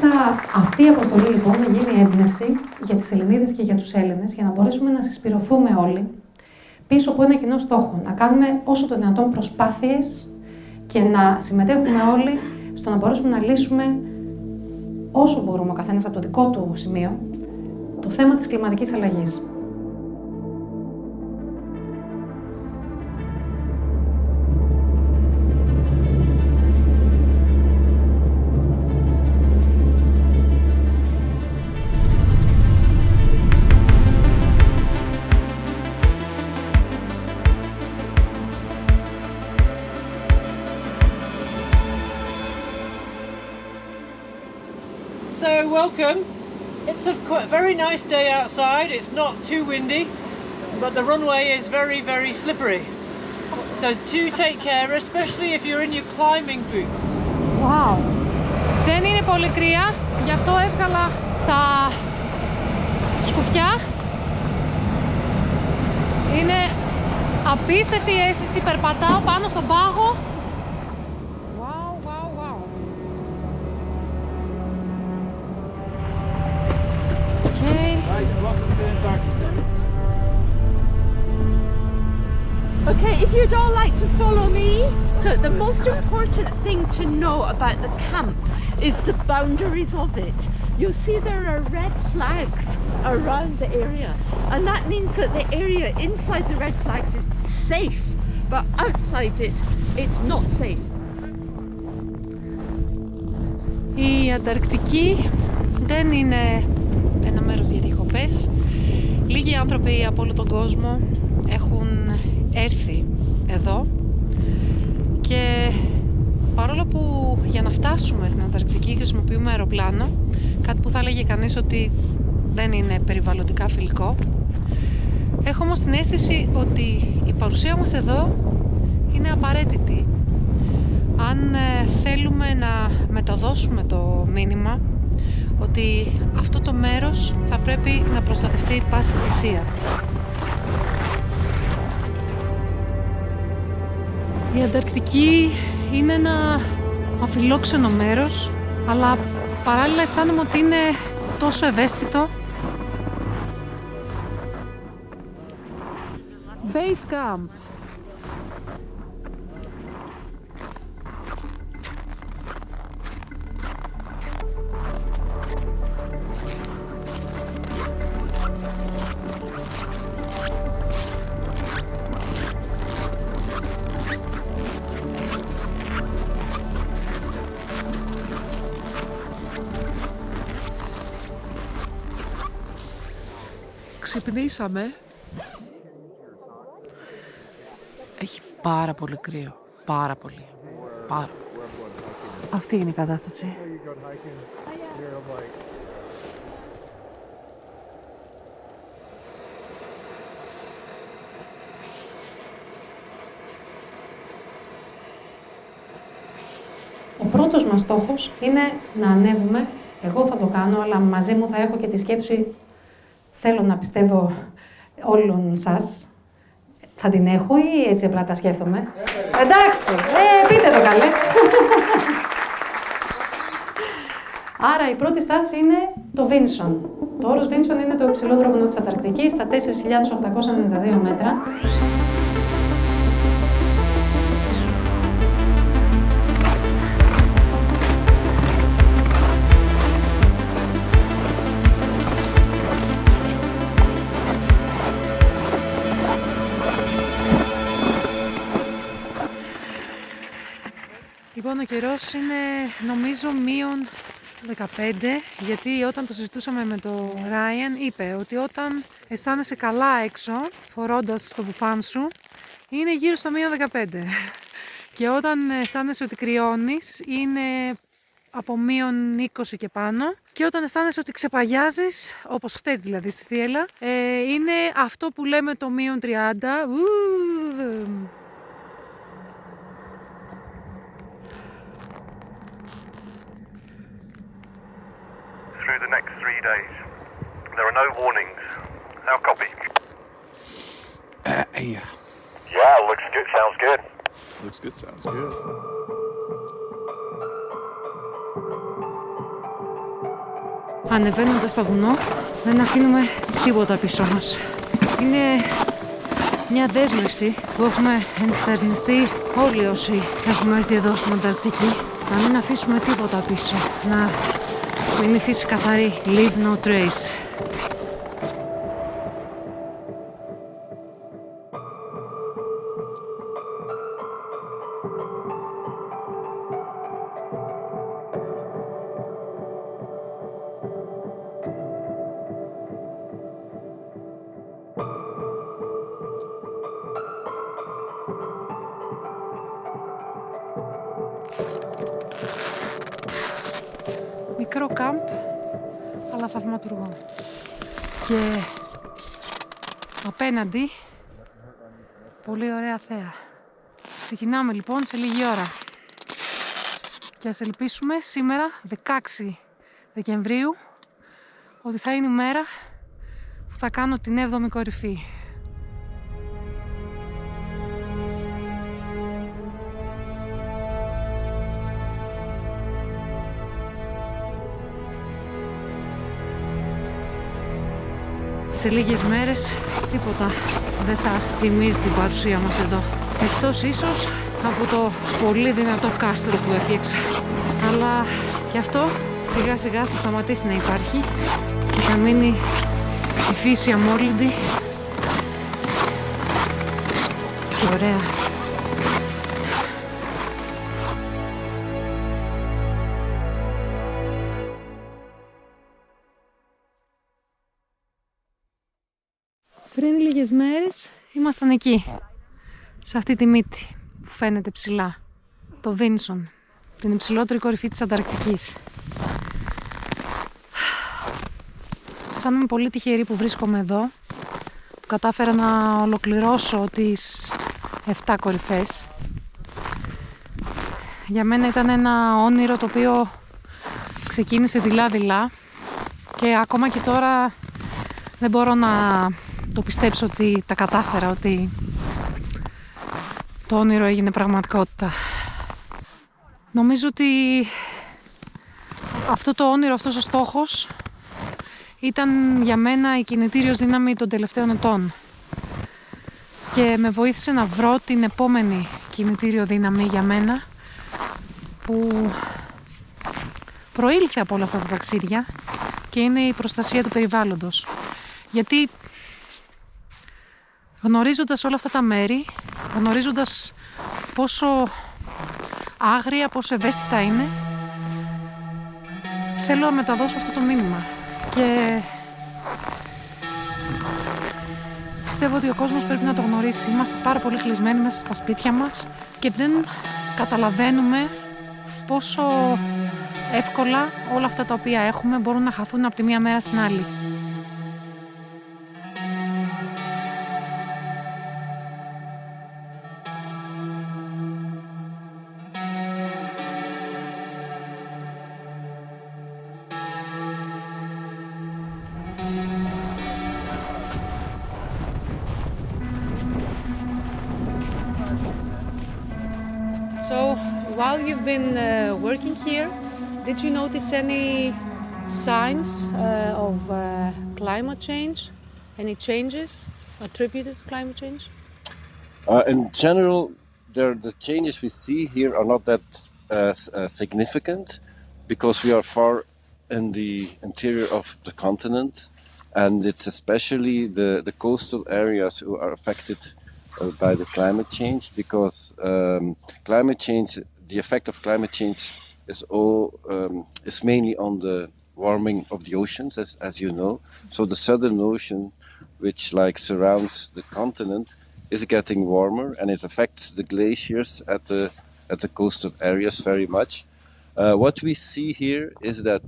Αποφάσισα αυτή η αποστολή λοιπόν να γίνει έμπνευση για τις Ελληνίδες και για τους Έλληνες, για να μπορέσουμε να συσπηρωθούμε όλοι πίσω από ένα κοινό στόχο. Να κάνουμε όσο το δυνατόν προσπάθειες και να συμμετέχουμε όλοι στο να μπορέσουμε να λύσουμε όσο μπορούμε ο καθένας από το δικό του σημείο το θέμα της κλιματικής αλλαγής. So welcome. It's a very nice day outside. It's not too windy, but the runway is very, very slippery. So do take care, especially if you're in your climbing boots. Wow. Δεν είναι πολύ κρύα, γι' αυτό έβγαλα τα σκουφιά. Είναι απίστευτη η αίσθηση, περπατάω πάνω στον πάγο. Okay, if you'd all like to follow me. So the most important thing to know about the camp is the boundaries of it. You'll see there are red flags around the area, and that means that the area inside the red flags is safe, but outside it, it's not safe. Η Ανταρκτική δεν είναι ένα μέρος για διακοπές. Λίγοι άνθρωποι από όλο τον κόσμο έχουν έρθει εδώ και παρόλο που για να φτάσουμε στην Ανταρκτική χρησιμοποιούμε αεροπλάνο, κάτι που θα έλεγε κανείς ότι δεν είναι περιβαλλοντικά φιλικό, έχω όμως την αίσθηση ότι η παρουσία μας εδώ είναι απαραίτητη. Αν θέλουμε να μεταδώσουμε το μήνυμα ότι αυτό το μέρος θα πρέπει να προστατευτεί πάση θυσία. Η Ανταρκτική είναι ένα αφιλόξενο μέρος, αλλά παράλληλα αισθάνομαι ότι είναι τόσο ευαίσθητο. Base Camp. Ξυπνήσαμε. Έχει πάρα πολύ κρύο. Πάρα πολύ. Αυτή είναι η κατάσταση. Ο πρώτος μας στόχος είναι να ανέβουμε. Εγώ θα το κάνω, αλλά μαζί μου θα έχω και τη σκέψη, θέλω να πιστεύω όλων σας. Θα την έχω ή έτσι απλά τα σκέφτομαι? Εντάξει, πείτε το καλέ. Άρα η πρώτη στάση είναι το Βίνσον. Το όρος Βίνσον είναι το υψηλότερο βουνό της Ανταρκτικής, στα 4.892 μέτρα. Λοιπόν, ο καιρός είναι νομίζω μείον 15, γιατί όταν το συζητούσαμε με τον Ράιεν είπε ότι όταν αισθάνεσαι καλά έξω, φορώντας το μπουφάν σου, είναι γύρω στο μείον 15. Και όταν αισθάνεσαι ότι κρυώνεις, είναι από μείον 20 και πάνω. Και όταν αισθάνεσαι ότι ξεπαγιάζεις, όπως χτες δηλαδή στη Θίελα, είναι αυτό που λέμε το μείον 30. Through the next 3 days. There are no warnings. How copy? Yeah. Yeah, looks good. Sounds good. Looks good, sounds good. ανεβαίνοντας το βουνό, δεν αφήνουμε τίποτα πίσω μας. Είναι μια δέσμευση που έχουμε ενστερνιστεί όλοι όσοι έχουμε έρθει εδώ στην Ανταρκτική, να μην αφήσουμε τίποτα πίσω, να είναι η φύση καθαρή, leave no trace. Μικρό κάμπ, αλλά θαυματουργό. Και απέναντι, πολύ ωραία θέα. Ξεκινάμε λοιπόν σε λίγη ώρα. Και ας ελπίσουμε σήμερα, 16 Δεκεμβρίου, ότι θα είναι η μέρα που θα κάνω την 7η κορυφή. Σε λίγες μέρες τίποτα δεν θα θυμίζει την παρουσία μας εδώ. Εκτός ίσως από το πολύ δυνατό κάστρο που έφτιαξα. Αλλά γι' αυτό σιγά σιγά θα σταματήσει να υπάρχει και θα μείνει η φύση αμόλυντη και ωραία. Πριν λίγες μέρες ήμασταν εκεί, σε αυτή τη μύτη που φαίνεται ψηλά, το Βίνσον, την υψηλότερη κορυφή της Ανταρκτικής. Αισθάνομαι πολύ τυχερή που βρίσκομαι εδώ, που κατάφερα να ολοκληρώσω τις 7 κορυφές. Για μένα ήταν ένα όνειρο το οποίο ξεκίνησε δειλά-δειλά και ακόμα και τώρα δεν μπορώ να το πιστέψω ότι τα κατάφερα, ότι το όνειρο έγινε πραγματικότητα. Νομίζω ότι αυτό το όνειρο, αυτός ο στόχος ήταν για μένα η κινητήριος δύναμη των τελευταίων ετών και με βοήθησε να βρω την επόμενη κινητήριο δύναμη για μένα που προήλθε από όλα αυτά τα ταξίδια και είναι η προστασία του περιβάλλοντος. Γιατί γνωρίζοντας όλα αυτά τα μέρη, γνωρίζοντας πόσο άγρια, πόσο ευαίσθητα είναι, θέλω να μεταδώσω αυτό το μήνυμα. Και πιστεύω ότι ο κόσμος πρέπει να το γνωρίσει. Είμαστε πάρα πολύ κλεισμένοι μέσα στα σπίτια μας και δεν καταλαβαίνουμε πόσο εύκολα όλα αυτά τα οποία έχουμε μπορούν να χαθούν από τη μία μέρα στην άλλη. So, while you've been working here, did you notice any signs of climate change? Any changes attributed to climate change? In general, the changes we see here are not that significant because we are far in the interior of the continent, and it's especially the coastal areas who are affected by the climate change, because climate change, the effect of climate change is mainly on the warming of the oceans, as you know. So the Southern Ocean, which surrounds the continent, is getting warmer, and it affects the glaciers at the coastal areas very much. What we see here is that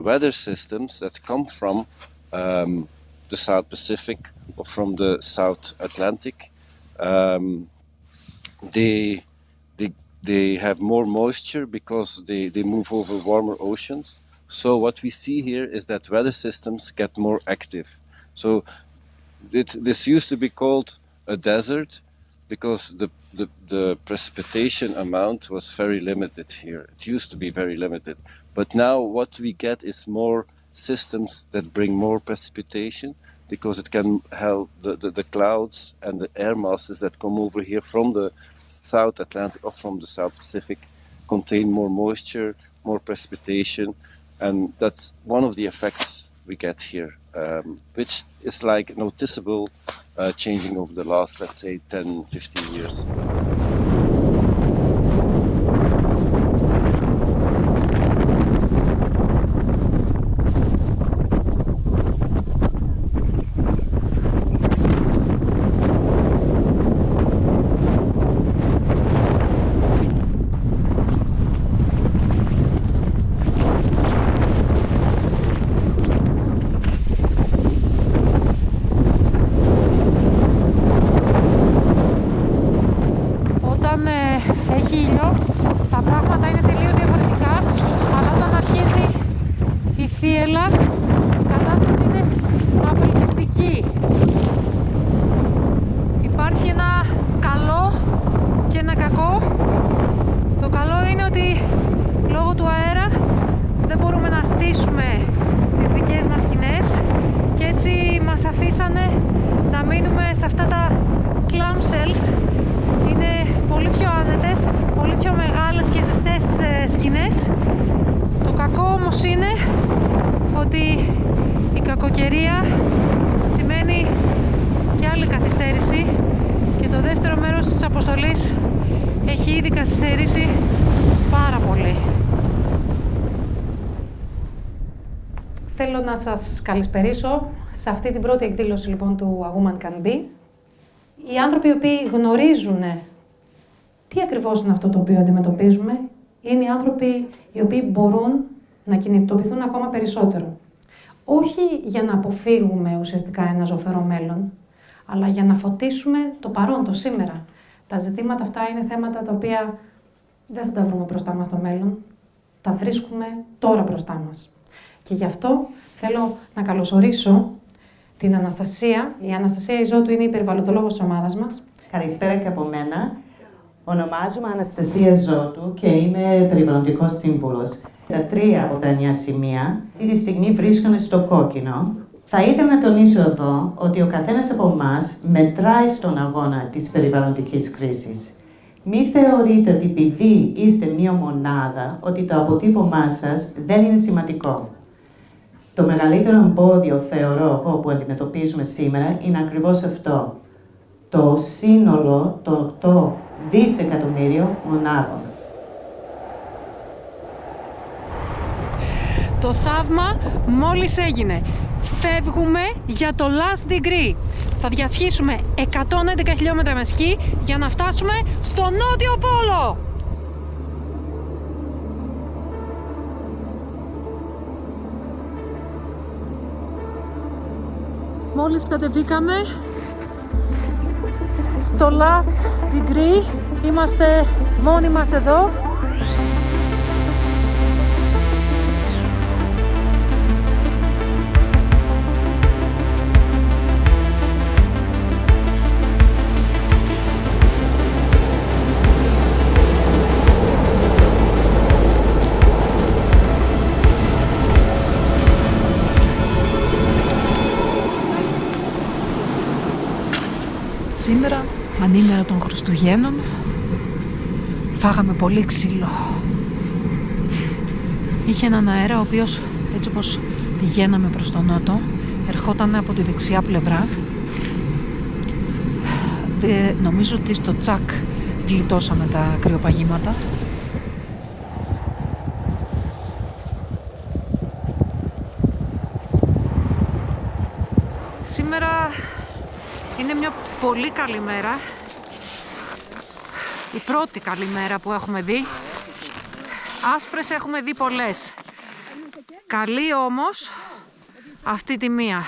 weather systems that come from the South Pacific or from the South Atlantic, they have more moisture because they move over warmer oceans. So what we see here is that weather systems get more active. So this used to be called a desert because the precipitation amount was very limited here. It used to be very limited, but now what we get is more systems that bring more precipitation, because it can help the clouds and the air masses that come over here from the South Atlantic or from the South Pacific contain more moisture, more precipitation, and that's one of the effects we get here, which is like noticeable changing over the last, let's say, 10-15 years. Θέλω να σας καλησπερίσω σε αυτή την πρώτη εκδήλωση λοιπόν του A Woman Can Be. Οι άνθρωποι οι οποίοι γνωρίζουν τι ακριβώς είναι αυτό το οποίο αντιμετωπίζουμε, είναι οι άνθρωποι οι οποίοι μπορούν να κινητοποιηθούν ακόμα περισσότερο. Όχι για να αποφύγουμε ουσιαστικά ένα ζωφερό μέλλον, αλλά για να φωτίσουμε το παρόν, το σήμερα. Τα ζητήματα αυτά είναι θέματα τα οποία δεν θα τα βρούμε μπροστά μας στο μέλλον, τα βρίσκουμε τώρα μπροστά μας. Και γι' αυτό θέλω να καλωσορίσω την Αναστασία. Η Αναστασία Ιζώτου είναι η περιβαλλοντολόγος της ομάδας μας. Καλησπέρα και από μένα. Ονομάζομαι Αναστασία Ζώτου και είμαι περιβαλλοντικός σύμβουλος. Τα 3 από τα 9 σημεία αυτή τη στιγμή βρίσκονται στο κόκκινο. Θα ήθελα να τονίσω εδώ ότι ο καθένας από εμάς μετράει στον αγώνα της περιβαλλοντικής κρίσης. Μη θεωρείτε ότι επειδή είστε μία μονάδα, ότι το αποτύπωμά σας δεν είναι σημαντικό. Το μεγαλύτερο εμπόδιο, θεωρώ εγώ, που αντιμετωπίζουμε σήμερα είναι ακριβώς αυτό. Το σύνολο των 8 δισεκατομμύριων μονάδων. Το θαύμα μόλις έγινε. Φεύγουμε για το last degree. Θα διασχίσουμε 111 χιλιόμετρα με σκι για να φτάσουμε στο νότιο πόλο. Μόλις κατεβήκαμε στο last degree, είμαστε μόνοι μας εδώ. Σήμερα, ανήμερα των Χριστουγέννων, φάγαμε πολύ ξύλο. Είχε έναν αέρα ο οποίος, έτσι όπως πηγαίναμε προς τον νότο, ερχόταν από τη δεξιά πλευρά. Νομίζω ότι στο Τσακ γλιτώσαμε τα κρυοπαγήματα. Σήμερα είναι μια πολύ καλή μέρα. Η πρώτη καλή μέρα που έχουμε δει. Άσπρες έχουμε δει πολλές. Καλή όμως αυτή τη μία.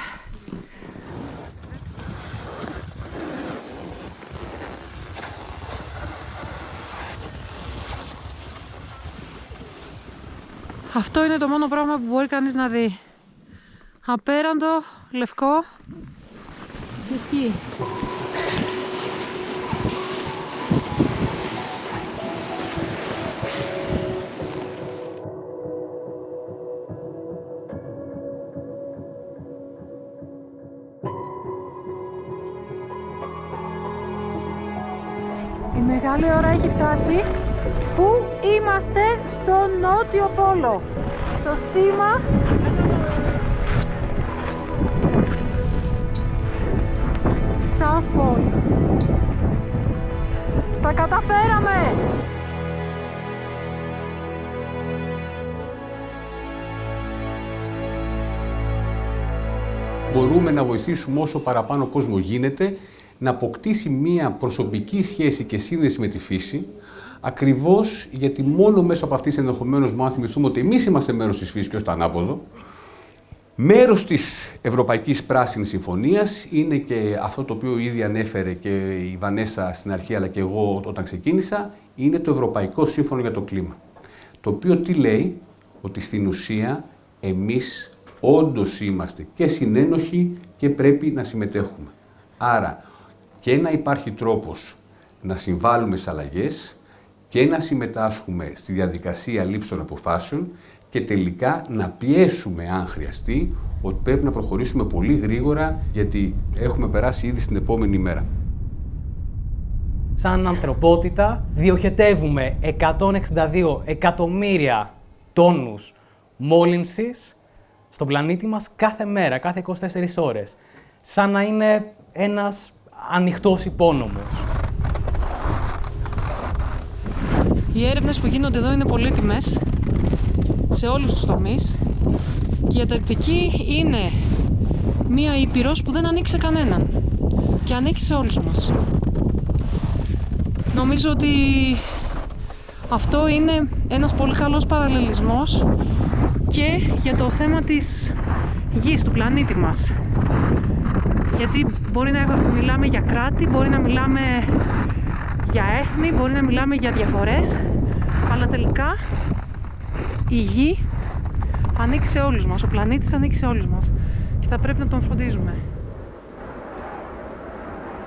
Αυτό είναι το μόνο πράγμα που μπορεί κανείς να δει. Απέραντο, λευκό και σκι. Η μεγάλη ώρα έχει φτάσει. Πού είμαστε? Στο νότιο πόλο. Το σήμα South Pole. Τα καταφέραμε! Μπορούμε να βοηθήσουμε όσο παραπάνω κόσμο γίνεται να αποκτήσει μία προσωπική σχέση και σύνδεση με τη φύση, ακριβώς γιατί μόνο μέσω από αυτής ενδεχομένως να θυμηθούμε ότι εμείς είμαστε μέρος της φύσης και ως το ανάποδο. Μέρος της Ευρωπαϊκής Πράσινης Συμφωνίας είναι και αυτό το οποίο ήδη ανέφερε και η Βανέσα στην αρχή, αλλά και εγώ όταν ξεκίνησα, είναι το Ευρωπαϊκό Σύμφωνο για το Κλίμα. Το οποίο τι λέει? Ότι στην ουσία εμείς όντως είμαστε και συνένοχοι και πρέπει να συμμετέχουμε. Άρα και να υπάρχει τρόπος να συμβάλλουμε σε αλλαγές και να συμμετάσχουμε στη διαδικασία λήψης των αποφάσεων και τελικά να πιέσουμε, αν χρειαστεί, ότι πρέπει να προχωρήσουμε πολύ γρήγορα, γιατί έχουμε περάσει ήδη στην επόμενη μέρα. Σαν ανθρωπότητα διοχετεύουμε 162 εκατομμύρια τόνους μόλυνσης στον πλανήτη μας κάθε μέρα, κάθε 24 ώρες. Σαν να είναι ένας ανοιχτός υπόνομος. Οι έρευνες που γίνονται εδώ είναι πολύτιμες σε όλους τους τομείς και η Ανταρκτική είναι μία ήπειρος που δεν ανήκει σε κανέναν και ανήκει σε όλους μας. Νομίζω ότι αυτό είναι ένας πολύ καλός παραλληλισμός και για το θέμα της γης, του πλανήτη μας. Γιατί μπορεί να μιλάμε για κράτη, μπορεί να μιλάμε για έθνη, μπορεί να μιλάμε για διαφορές, αλλά τελικά η γη ανήκει σε όλους μας, ο πλανήτης ανήκει σε όλους μας και θα πρέπει να τον φροντίζουμε.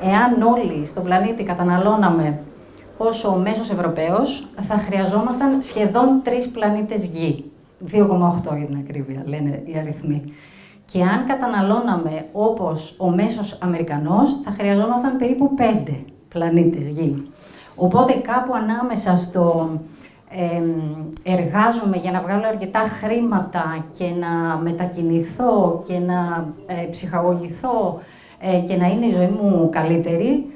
Εάν όλοι στον πλανήτη καταναλώναμε όσο ο μέσος Ευρωπαίος, θα χρειαζόμασταν σχεδόν 3 πλανήτες γη. 2,8 για την ακρίβεια, λένε οι αριθμοί. Και αν καταναλώναμε όπως ο μέσος Αμερικανός, θα χρειαζόμασταν περίπου 5 πλανήτες γη. Οπότε κάπου ανάμεσα στο εργάζομαι για να βγάλω αρκετά χρήματα και να μετακινηθώ και να ψυχαγωγηθώ και να είναι η ζωή μου καλύτερη,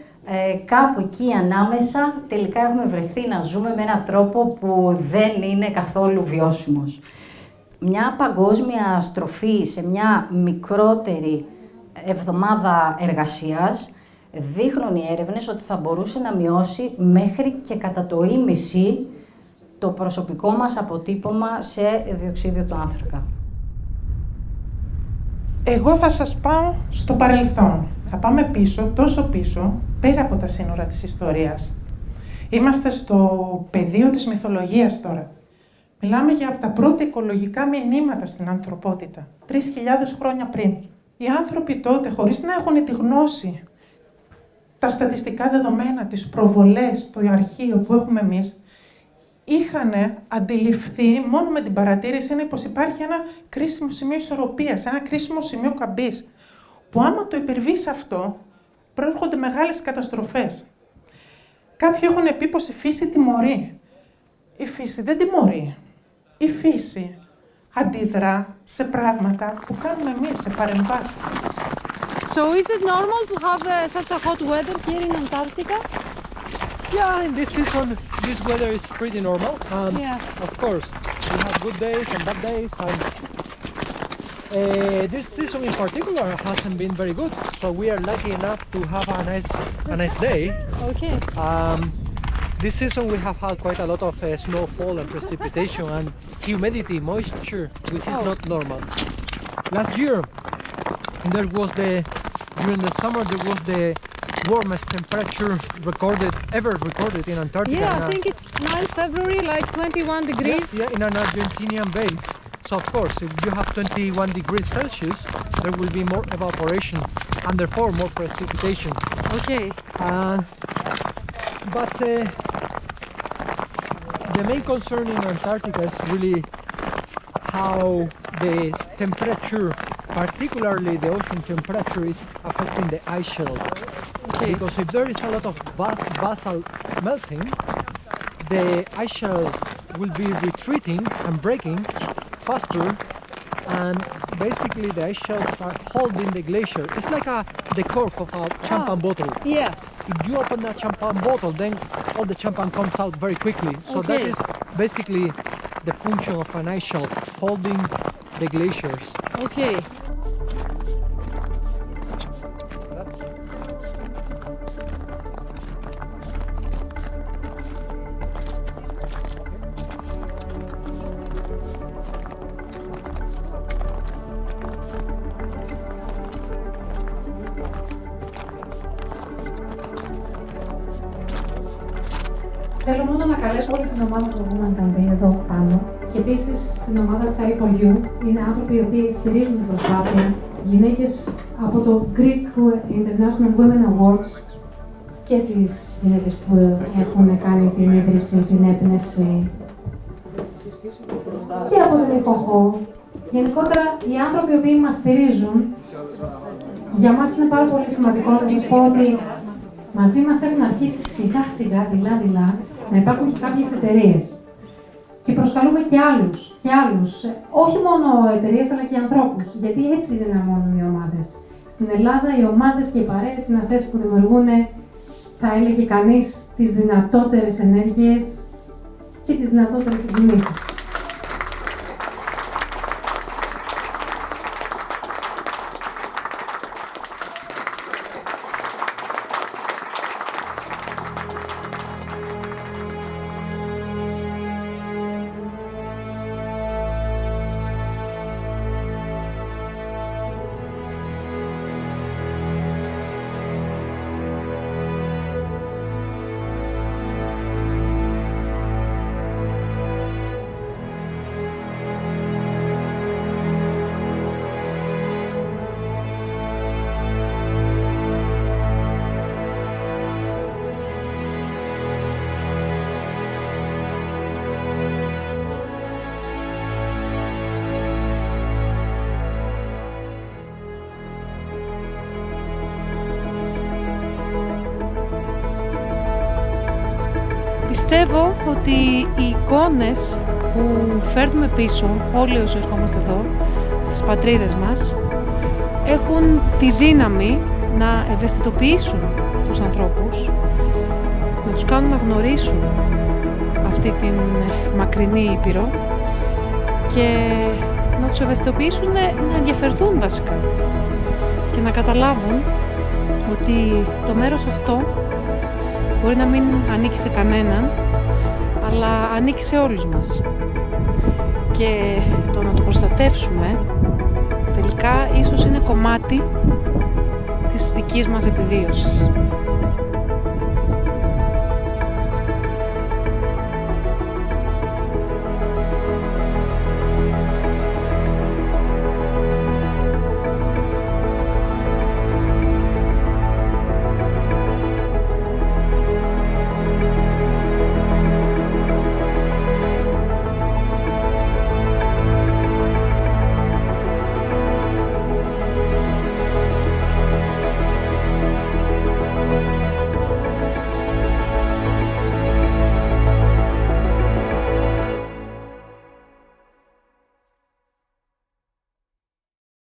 κάπου εκεί ανάμεσα τελικά έχουμε βρεθεί να ζούμε με έναν τρόπο που δεν είναι καθόλου βιώσιμος. Μια παγκόσμια στροφή σε μια μικρότερη εβδομάδα εργασίας δείχνουν οι έρευνες ότι θα μπορούσε να μειώσει μέχρι και κατά το ίμιση το προσωπικό μας αποτύπωμα σε διοξείδιο του άνθρακα. Εγώ θα σας πάω στο παρελθόν. Θα πάμε πίσω, τόσο πίσω, πέρα από τα σύνορα της ιστορίας. Είμαστε στο πεδίο της μυθολογίας τώρα. Μιλάμε για τα πρώτα οικολογικά μηνύματα στην ανθρωπότητα, 3.000 χρόνια πριν. Οι άνθρωποι τότε, χωρίς να έχουν τη γνώση, τα στατιστικά δεδομένα, τις προβολές, το αρχείο που έχουμε εμείς, είχαν αντιληφθεί μόνο με την παρατήρηση πως υπάρχει ένα κρίσιμο σημείο ισορροπίας, ένα κρίσιμο σημείο καμπής, που άμα το υπερβείς αυτό, προέρχονται μεγάλες καταστροφές. Κάποιοι έχουν πει πως η φύση τιμωρεί. Η φύση δεν τιμωρεί. Η φύση αντιδρά σε πράγματα που κάνουμε εμείς, σε παρεμβάσεις. So is it normal to have such a hot weather here in Antarctica? Yeah, in this season, this weather is pretty normal. Yeah. Of course, we have good days and bad days, and this season in particular hasn't been very good. So we are lucky enough to have a nice day. Okay. This season we have had quite a lot of snowfall and precipitation and humidity, moisture, which is not normal. Last year, during the summer, there was the warmest temperature ever recorded in Antarctica. Yeah, I think it's 9 February, like 21 degrees. Yeah, in an Argentinian base. So of course, if you have 21 degrees Celsius, there will be more evaporation and therefore more precipitation. Okay. But the main concern in Antarctica is really how the temperature, particularly the ocean temperature, is affecting the ice shelf. Okay. Because if there is a lot of basalt melting, the ice shelves will be retreating and breaking faster, and basically the ice shelves are holding the glacier. It's like the cork of a champagne bottle. Yes. If you open that champagne bottle, then all the champagne comes out very quickly. So that is basically the function of an ice shelf, holding the glaciers. Okay. Θέλω μόνο να καλέσω όλη την ομάδα του Women Can Be εδώ πάνω και επίσης την ομάδα της I4U. Είναι άνθρωποι οι οποίοι στηρίζουν την προσπάθεια. Γυναίκες από το Greek International Women Awards και τις γυναίκες που έχουν κάνει την ίδρυση, την έμπνευση και από την ΙΦΟΧΟ. Γενικότερα, οι άνθρωποι οι οποίοι μας στηρίζουν, για μας είναι πάρα πολύ σημαντικό να σας πω ότι μαζί μας έχουν αρχίσει σιγά σιγά, δειλά-δειλά, να υπάρχουν και κάποιες εταιρείες. Και προσκαλούμε και άλλους, όχι μόνο εταιρείες αλλά και ανθρώπους, γιατί έτσι δυναμώνουν οι ομάδες. Στην Ελλάδα οι ομάδες και οι παρέες είναι αυτές που δημιουργούν, θα έλεγε κανείς, τις δυνατότερες ενέργειες και τις δυνατότερες συγκινήσεις. Πιστεύω ότι οι εικόνες που φέρνουμε πίσω, όλοι όσοι ερχόμαστε εδώ, στις πατρίδες μας, έχουν τη δύναμη να ευαισθητοποιήσουν τους ανθρώπους, να τους κάνουν να γνωρίσουν αυτή την μακρινή Ήπειρο και να τους ευαισθητοποιήσουν να ενδιαφερθούν βασικά και να καταλάβουν ότι το μέρος αυτό μπορεί να μην ανήκει σε κανέναν, αλλά ανήκει σε όλους μας. Και το να το προστατεύσουμε τελικά ίσως είναι κομμάτι της δικής μας επιβίωσης.